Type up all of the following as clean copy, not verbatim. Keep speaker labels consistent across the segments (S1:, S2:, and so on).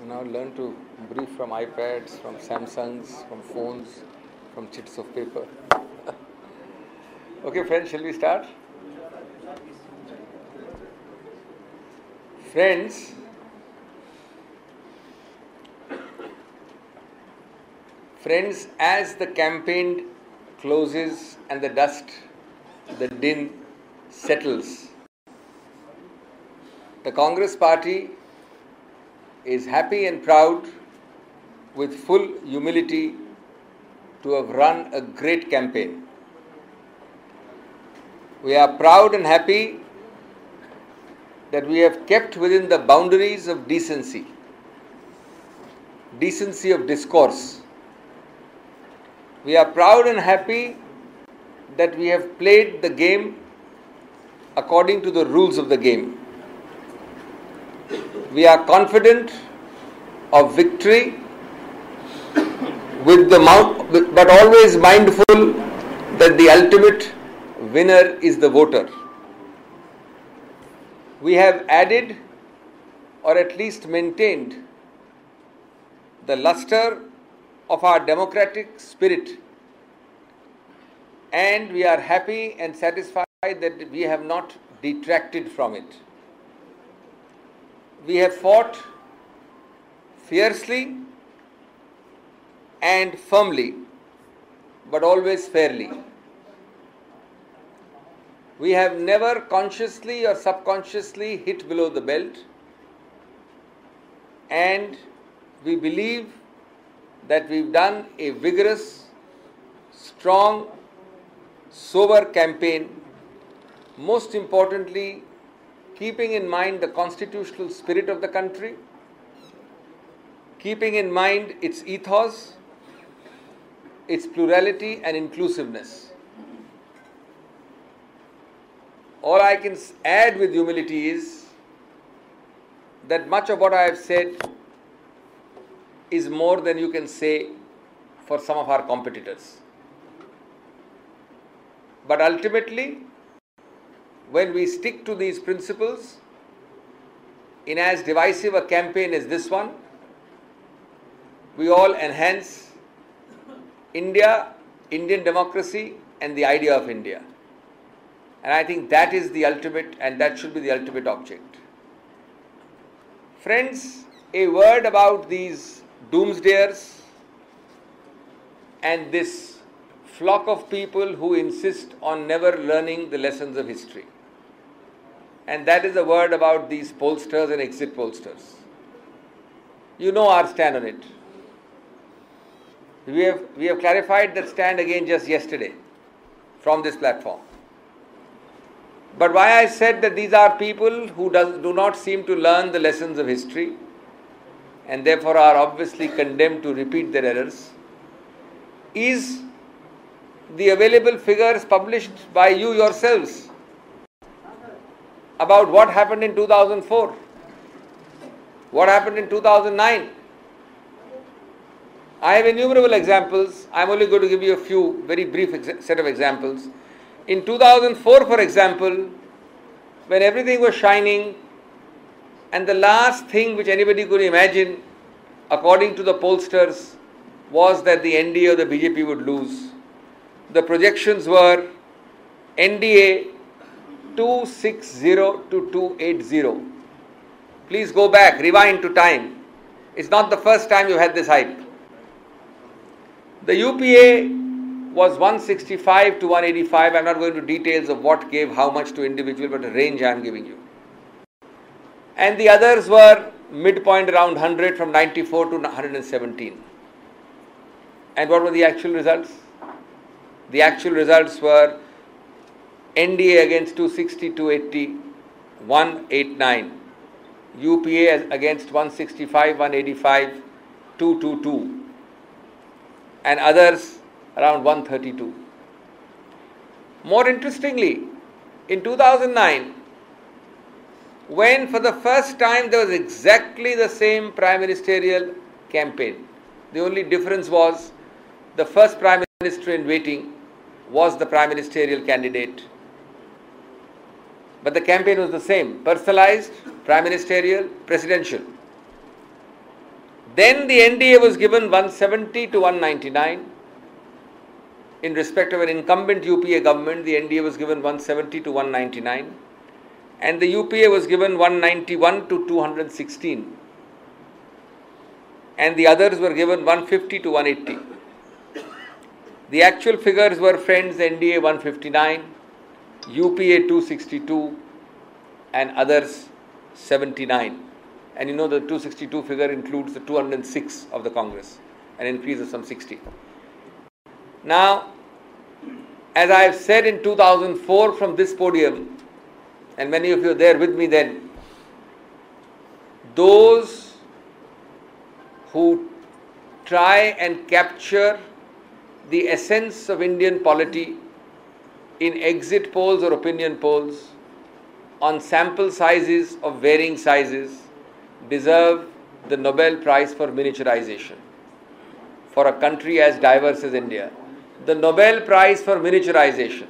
S1: Now learn to brief from iPads, from Samsungs, from phones, from chits of paper. Okay, friends, shall we start? Friends, as the campaign closes and the dust, the din settles, the Congress party is happy and proud with full humility to have run a great campaign. We are proud and happy that we have kept within the boundaries of decency of discourse. We are proud and happy that we have played the game according to the rules of the game. We are confident of victory but always mindful that the ultimate winner is the voter. We have added or at least maintained the luster of our democratic spirit, and we are happy and satisfied that we have not detracted from it. We have fought fiercely and firmly, but always fairly. We have never consciously or subconsciously hit below the belt, and we believe that we've done a vigorous, strong, sober campaign, most importantly, keeping in mind the constitutional spirit of the country, keeping in mind its ethos, its plurality and inclusiveness. All I can add with humility is that much of what I have said is more than you can say for some of our competitors. But ultimately, when we stick to these principles in as divisive a campaign as this one, we all enhance India, Indian democracy and the idea of India. And I think that is the ultimate, and that should be the ultimate object. Friends, a word about these doomsdayers and this flock of people who insist on never learning the lessons of history. And that is a word about these pollsters and exit pollsters. You know our stand on it. We have clarified that stand again just yesterday from this platform. But why I said that these are people who do not seem to learn the lessons of history and therefore are obviously condemned to repeat their errors is the available figures published by you yourselves about what happened in 2004, what happened in 2009. I have innumerable examples. I am only going to give you a few very brief set of examples. In 2004, for example, when everything was shining and the last thing which anybody could imagine, according to the pollsters, was that the NDA or the BJP would lose. The projections were NDA 260 to 280. Please go back, rewind to time. It's not the first time you had this hype. The UPA was 165 to 185. I'm not going to details of what gave how much to individual, but a range I'm giving you. And the others were midpoint around 100 from 94 to 117. And what were the actual results? The actual results were NDA against 260, 280, 189. UPA against 165, 185, 222. And others around 132. More interestingly, in 2009, when for the first time there was exactly the same prime ministerial campaign, the only difference was the first prime minister in waiting was the prime ministerial candidate. But the campaign was the same, personalized, prime ministerial, presidential. Then the NDA was given 170 to 199. In respect of an incumbent UPA government, the NDA was given 170 to 199. And the UPA was given 191 to 216. And the others were given 150 to 180. The actual figures were, friends, NDA 159, UPA 262, and others 79. And you know the 262 figure includes the 206 of the Congress, an increase of some 60. Now, as I have said in 2004 from this podium, and many of you were there with me then, those who try and capture the essence of Indian polity in exit polls or opinion polls on sample sizes of varying sizes deserve the Nobel Prize for miniaturization. For a country as diverse as India, the Nobel Prize for miniaturization,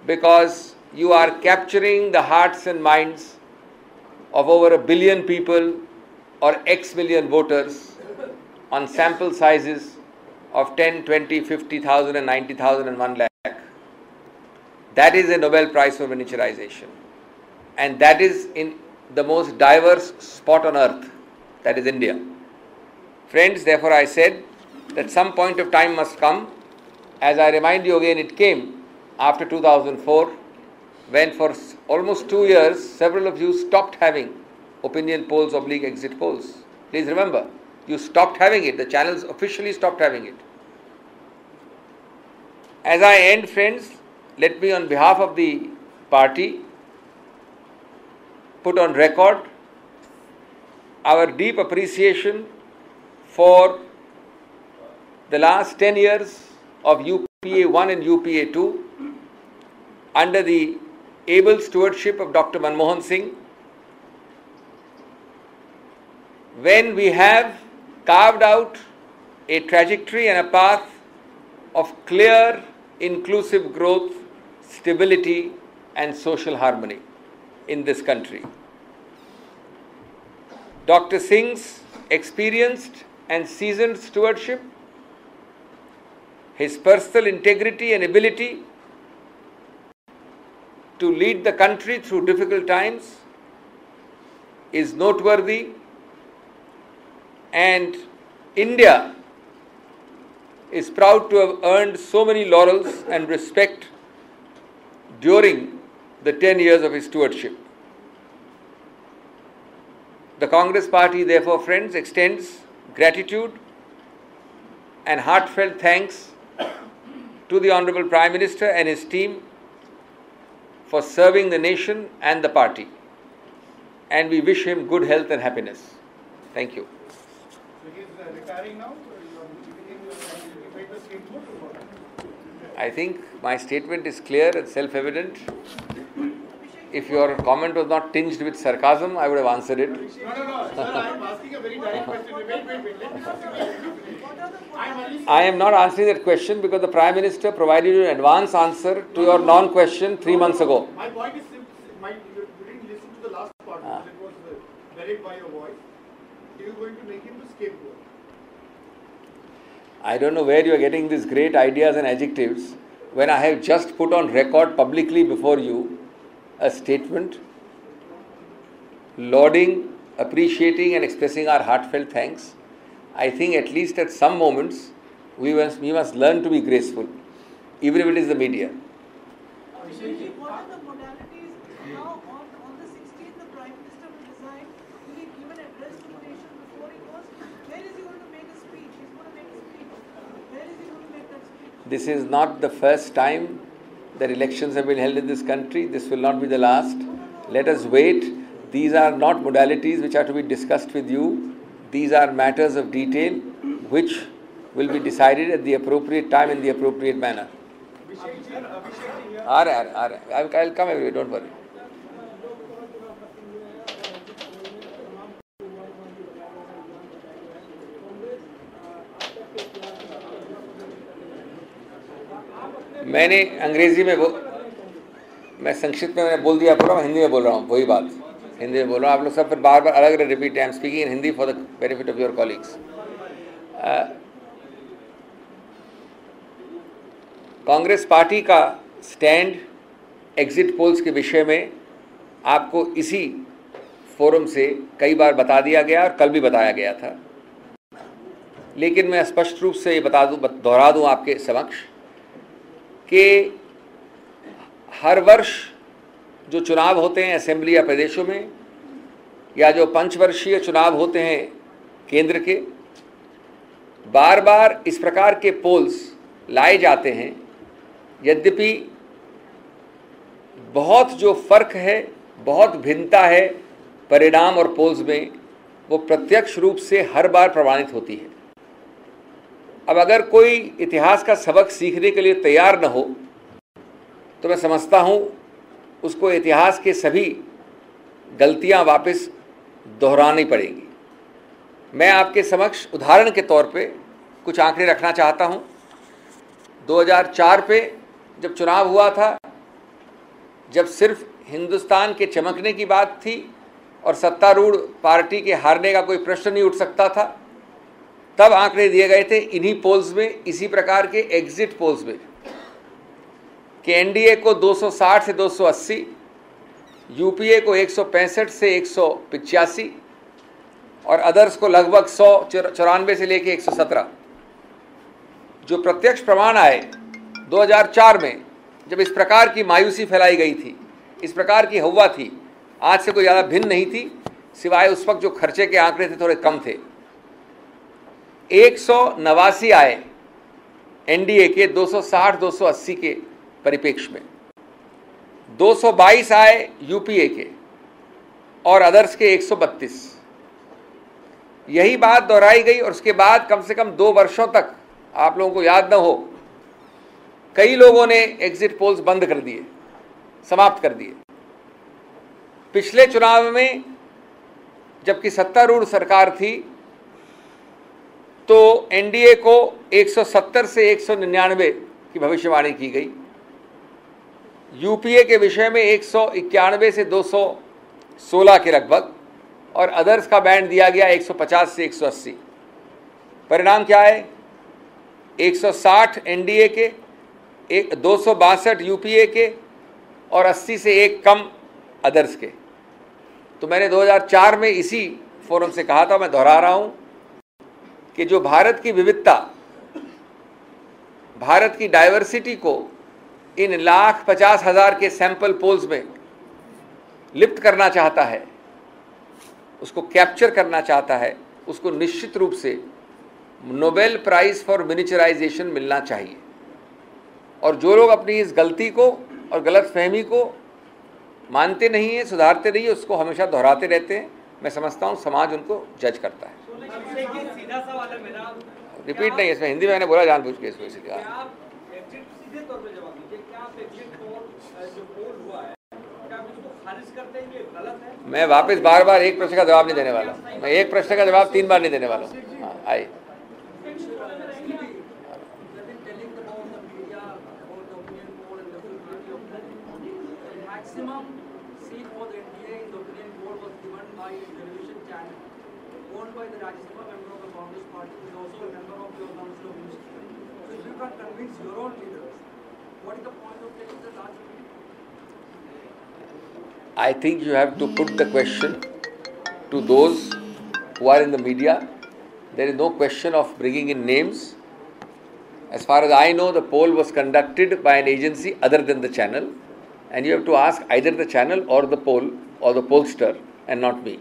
S1: because you are capturing the hearts and minds of over 1 billion people or X million voters on sample sizes of 10, 20, 50,000 and 90,000 and 1 lakh. That is a Nobel Prize for miniaturization. And that is in the most diverse spot on earth, that is India. Friends, therefore I said that some point of time must come. As I remind you again, it came after 2004, when for almost 2 years, several of you stopped having opinion polls / exit polls. Please remember, you stopped having it. The channels officially stopped having it. As I end, friends, let me on behalf of the party put on record our deep appreciation for the last 10 years of UPA 1 and UPA 2 under the able stewardship of Dr. Manmohan Singh, when we have carved out a trajectory and a path of clear, inclusive growth, stability and social harmony in this country. Dr. Singh's experienced and seasoned stewardship, his personal integrity and ability to lead the country through difficult times is noteworthy, and India is proud to have earned so many laurels and respect during the 10 years of his stewardship. The Congress Party, therefore, friends, extends gratitude and heartfelt thanks to the Honorable Prime Minister and his team for serving the nation and the party. And we wish him good health and happiness. Thank you.
S2: So he is retiring now? You made the statement or what?
S1: I think my statement is clear and self-evident. If your comment was not tinged with sarcasm, I would have answered it.
S2: No. Sir, I am asking a very direct question. Wait. Let me
S1: I am not answering that question because the Prime Minister provided you an advance answer to your non-question 3 months ago.
S2: My point is simple. You didn't listen to the last part because it was buried by your voice. Are you going to make him the scapegoat?
S1: I don't know where you are getting these great ideas and adjectives when I have just put on record publicly before you a statement lauding, appreciating and expressing our heartfelt thanks. I think at least at some moments we must learn to be graceful, even if it is the media.
S3: What are the modalities now on the 16th the Prime Minister will resign? Will he give an address to the nation before he goes? Where is he going to make a speech? He's going to make a speech. Where is he going to make that speech?
S1: This is not the first time that elections have been held in this country. This will not be the last. Let us wait. These are not modalities which are to be discussed with you. These are matters of detail which will be decided at the appropriate time in the appropriate manner. I'll come everywhere, don't worry. मैं संक्षिप्त में बोल दिया पूरा, हिंदी में बोल रहा हूँ वही बात. हिंदी में बोल रहा हूँ, आप लोग सब फिर बार बार अलग अलग repeat. I am speaking in Hindi for the benefit of your colleagues. Congress party का स्टैंड एग्जिट पोल्स के विषय में आपको इसी फोरम से कई बार बता दिया गया और कल भी बताया गया था, लेकिन मैं स्पष्ट रूप से ये दोहरा दूं आपके समक्ष कि हर वर्ष जो चुनाव होते हैं असेंबली या प्रदेशों में, या जो पंचवर्षीय चुनाव होते हैं केंद्र के, बार बार इस प्रकार के पोल्स लाए जाते हैं। यद्यपि बहुत जो फर्क है, बहुत भिन्नता है परिणाम और पोल्स में, वो प्रत्यक्ष रूप से हर बार प्रमाणित होती है। अब अगर कोई इतिहास का सबक सीखने के लिए तैयार न हो तो मैं समझता हूँ उसको इतिहास के सभी गलतियाँ वापस दोहरानी पड़ेगी। मैं आपके समक्ष उदाहरण के तौर पे कुछ आंकड़े रखना चाहता हूँ। 2004 पे जब चुनाव हुआ था, जब सिर्फ हिंदुस्तान के चमकने की बात थी और सत्तारूढ़ पार्टी के हारने का कोई प्रश्न नहीं उठ सकता था, तब आंकड़े दिए गए थे इन्हीं पोल्स में, इसी प्रकार के एग्जिट पोल्स में, कि एनडीए को 260 से 280, यूपीए को 165 से 185 और अदर्स को लगभग 194 से लेके 117। जो प्रत्यक्ष प्रमाण आए 2004 में, जब इस प्रकार की मायूसी फैलाई गई थी, इस प्रकार की हवा थी, आज से कोई ज़्यादा भिन्न नहीं थी, सिवाय उस वक्त जो खर्चे के आंकड़े थे थोड़े कम थे। 189 आए एनडीए के 260-280 के परिप्रेक्ष्य में, 222 आए यूपीए के और अदर्स के 132। यही बात दोहराई गई और उसके बाद कम से कम 2 वर्षों तक, आप लोगों को याद न हो, कई लोगों ने एग्जिट पोल्स बंद कर दिए, समाप्त कर दिए। पिछले चुनाव में जबकि सत्तारूढ़ सरकार थी तो एनडीए को 170 से 199 की भविष्यवाणी की गई, यूपीए के विषय में 191 से 216 के लगभग, और अदर्स का बैंड दिया गया 150 से 180। परिणाम क्या है? 160 एनडीए के, 262 यूपीए के और 80 से एक कम अदर्स के। तो मैंने 2004 में इसी फोरम से कहा था, मैं दोहरा रहा हूं, कि जो भारत की विविधता, भारत की डाइवर्सिटी को इन 1,50,000 के सैंपल पोल्स में लिप्त करना चाहता है, उसको कैप्चर करना चाहता है, उसको निश्चित रूप से नोबेल प्राइज फॉर मिनिचराइजेशन मिलना चाहिए। और जो लोग अपनी इस गलती को और गलतफहमी को मानते नहीं है, सुधारते नहीं है, उसको हमेशा दोहराते रहते हैं, मैं समझता हूँ समाज उनको जज करता है।
S4: सीधा सवाल है मेरा,
S1: रिपीट नहीं, इसमें हिंदी में मैंने बोला जानबूझ के, इसको इसलिए
S4: सीधे तौर पे जवाब दीजिए, क्या आप एग्जिट पोल जो पोल हुआ है, क्या आप इसको खारिज करते हैं, ये गलत है?
S1: मैं वापस बार बार एक प्रश्न का जवाब नहीं देने वाला, मैं एक प्रश्न का जवाब 3 बार नहीं देने वाला हूँ। हाँ, आइए।
S4: Maximum seat for the NDA in the opinion poll was given by a television channel owned by the Rajya Sabha member of the Congress party, who is also a member of your Council of Ministers. So if you can convince your own leaders, what is the point of taking the large opinion?
S1: I think you have to put the question to those who are in the media. There is no question of bringing in names. As far as I know, the poll was conducted by an agency other than the channel, and you have to ask either the channel or the poll or the pollster and not me.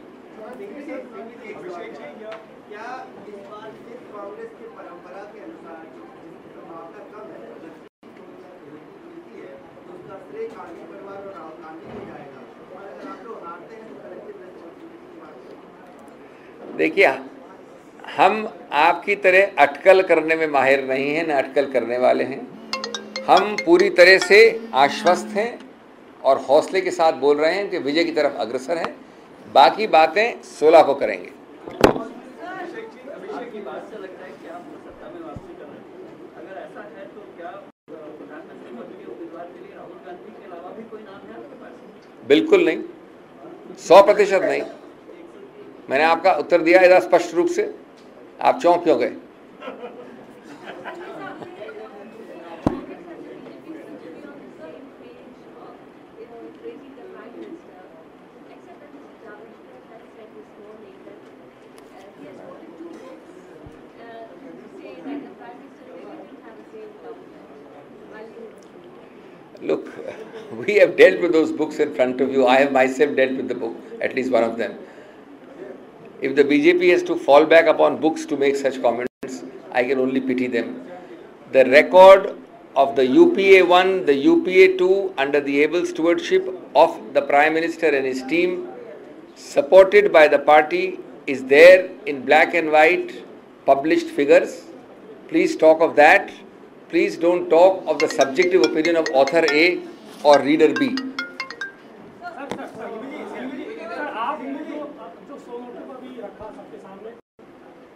S1: देखिए, हम आपकी तरह अटकल करने में माहिर नहीं हैं, न अटकल करने वाले हैं। हम पूरी तरह से आश्वस्त हैं और हौसले के साथ बोल रहे हैं कि विजय की तरफ अग्रसर हैं। बाकी बातें 16 को करेंगे।
S4: अभिषेक की बात से लगता है कि आप सत्ता में वापसी कर रहे हैं। अगर ऐसा है तो क्या प्रधानमंत्री पद के उम्मीदवार के लिए राहुल गांधी के अलावा भी कोई नाम है आपके पास?
S1: बिल्कुल नहीं। 100% नहीं। मैंने आपका उत्तर दिया इधर स्पष्ट रूप से, आप चौंक क्यों गए? Look, we have dealt with those books in front of you. I have myself dealt with the book, at least one of them. If the BJP has to fall back upon books to make such comments, I can only pity them. The record of the UPA 1, the UPA 2, under the able stewardship of the Prime Minister and his team, supported by the party, is there in black and white, published figures. Please talk of that. Please don't talk of the subjective opinion of author A or reader B.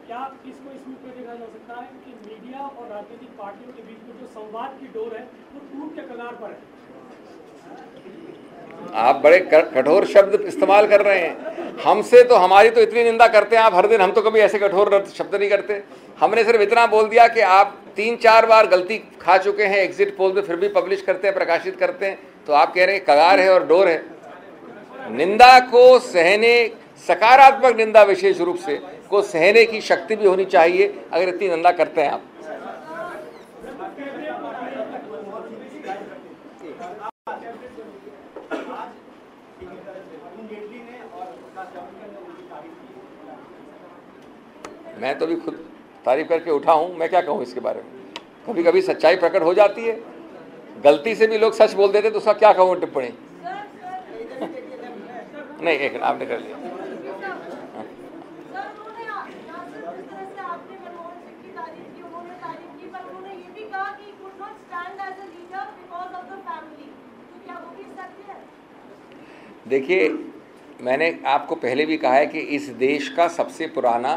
S5: क्या इसको इसमें देखा जा सकता है कि media और राजनीतिक पार्टियों के बीच में जो संवाद की डोर है वो टूट के कगार पर है?
S1: आप बड़े कठोर शब्द इस्तेमाल कर रहे हैं। हमसे तो हमारी तो इतनी निंदा करते हैं आप हर दिन, हम तो कभी ऐसे कठोर शब्द नहीं करते। हमने सिर्फ इतना बोल दिया कि आप 3-4 बार गलती खा चुके हैं एग्जिट पोल में, फिर भी पब्लिश करते हैं, प्रकाशित करते हैं, तो आप कह रहे हैं कगार है और डोर है। निंदा को सहने, सकारात्मक निंदा विशेष रूप से को सहने की शक्ति भी होनी चाहिए अगर इतनी निंदा करते हैं आप। मैं तो भी खुद तारीफ करके उठा हूं, मैं क्या कहूं इसके बारे में। कभी कभी सच्चाई प्रकट हो जाती है, गलती से भी लोग सच बोल देते तो उसका क्या कहूं टिप्पणी। नहीं, एक आपने कर लिया। देखिए, मैंने आपको पहले भी कहा है कि इस देश का सबसे पुराना,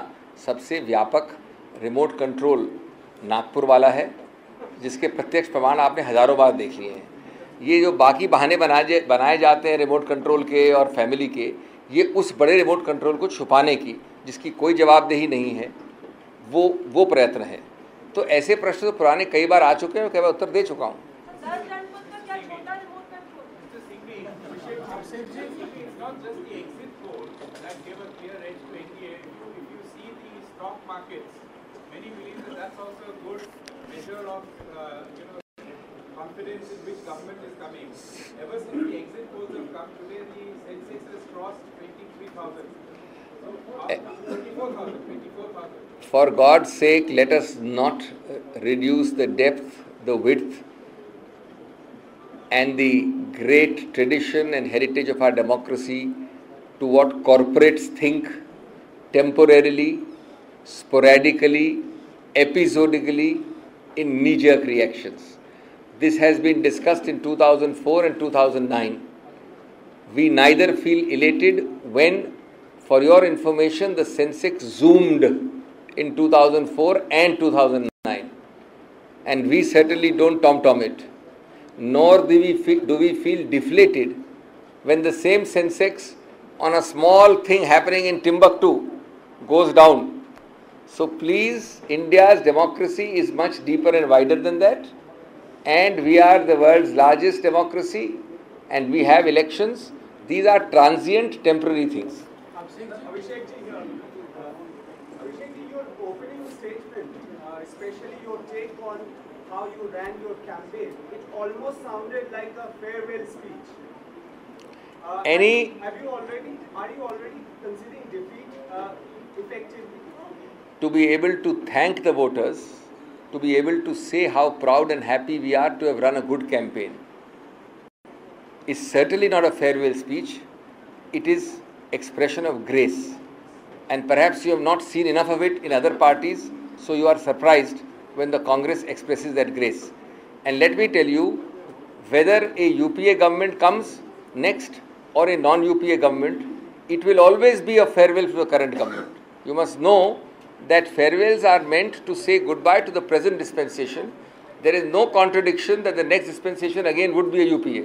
S1: सबसे व्यापक रिमोट कंट्रोल नागपुर वाला है, जिसके प्रत्यक्ष प्रमाण आपने हजारों बार देख लिए हैं। ये जो बाकी बहाने बनाए जाते हैं रिमोट कंट्रोल के और फैमिली के, ये उस बड़े रिमोट कंट्रोल को छुपाने की, जिसकी कोई जवाबदेही नहीं है, वो प्रयत्न है। तो ऐसे प्रश्न तो पुराने कई बार आ चुके हैं, कई बार उत्तर दे चुका हूँ।
S6: Confidence in which government is coming. Ever since the exit polls have come today, the Sensex has crossed 23,000. So, 24,000.
S1: For God's sake, let us not reduce the depth, the width, and the great tradition and heritage of our democracy to what corporates think temporarily, sporadically, episodically, in knee-jerk reactions. This has been discussed in 2004 and 2009. We neither feel elated when, for your information, the Sensex zoomed in 2004 and 2009. And we certainly don't tom-tom it. Nor do we feel deflated when the same Sensex on a small thing happening in Timbuktu goes down. So please, India's democracy is much deeper and wider than that. And we are the world's largest democracy, and we have elections. These are transient, temporary things.
S2: Abhishek ji, your opening statement, especially your take on how you ran your campaign, it almost sounded like a farewell speech. Are you already considering defeat effectively?
S1: To be able to thank the voters, to be able to say how proud and happy we are to have run a good campaign, is certainly not a farewell speech. It is expression of grace. And perhaps you have not seen enough of it in other parties, so you are surprised when the Congress expresses that grace. And let me tell you, whether a UPA government comes next or a non-UPA government, it will always be a farewell to the current government. You must know that farewells are meant to say goodbye to the present dispensation. There is no contradiction that the next dispensation again would be a UPA.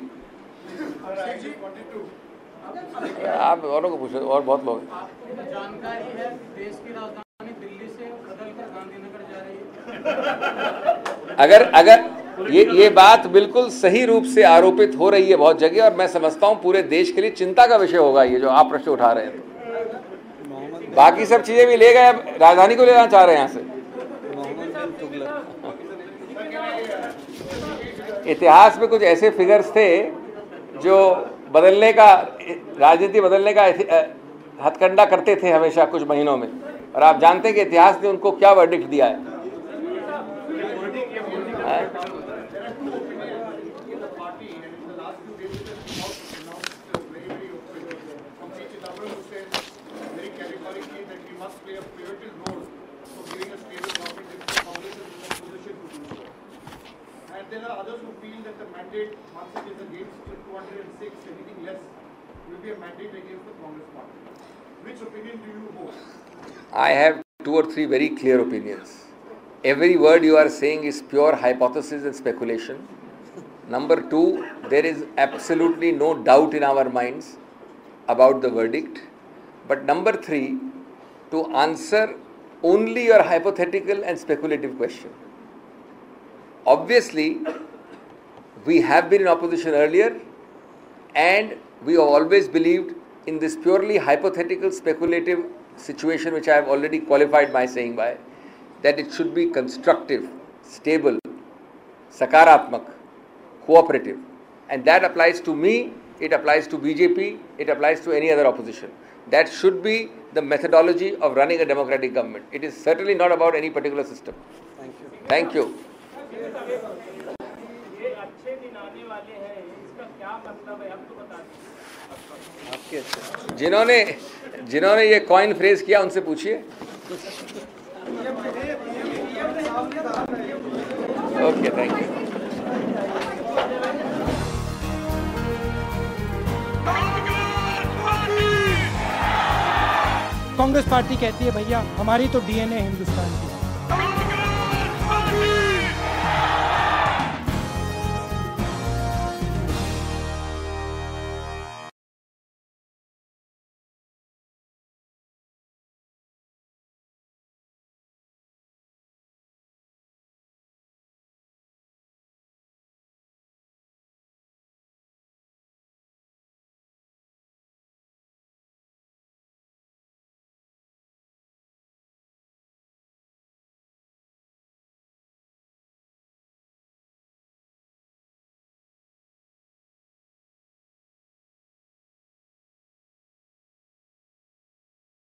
S2: I just wanted to
S1: आप औरों को पूछो, और बहुत लोग हैं।
S7: आपको जानकारी है देश की राजधानी दिल्ली से बदलकर गांधीनगर जा रही है?
S1: अगर ये बात बिल्कुल सही रूप से आरोपित हो रही है बहुत जगह, और मैं समझता हूँ पूरे देश के लिए चिंता का विषय होगा ये जो आप प्रश्न उठा रहे हैं। बाकी सब चीजें भी ले गए, अब राजधानी को लेना चाह रहे हैं यहाँ से। इतिहास में कुछ ऐसे फिगर्स थे जो बदलने का, राजनीति बदलने का हथकंडा करते थे हमेशा कुछ महीनों में, और आप जानते हैं कि इतिहास ने उनको क्या वर्डिक्ट दिया है।
S8: There are others who feel that the mandate, once it is against 206, anything less, will be a mandate against the Congress party. Which opinion do you hold?
S1: I have 2 or 3 very clear opinions. Every word you are saying is pure hypothesis and speculation. Number 2, there is absolutely no doubt in our minds about the verdict. But number 3, to answer only your hypothetical and speculative question. Obviously, we have been in opposition earlier, and we have always believed in this purely hypothetical, speculative situation, which I have already qualified my saying by, that it should be constructive, stable, sakaratmak, cooperative. And that applies to me, it applies to BJP, it applies to any other opposition. That should be the methodology of running a democratic government. It is certainly not about any particular system. Thank you. Thank you.
S5: ये अच्छे दिन आने वाले हैं, इसका क्या मतलब है, हम तो बता दीजिए।
S1: जिन्होंने ये कॉइन फ्रेज किया उनसे पूछिए। Okay, thank you.
S9: Congress party कहती है भैया हमारी तो डीएनए हिंदुस्तान की।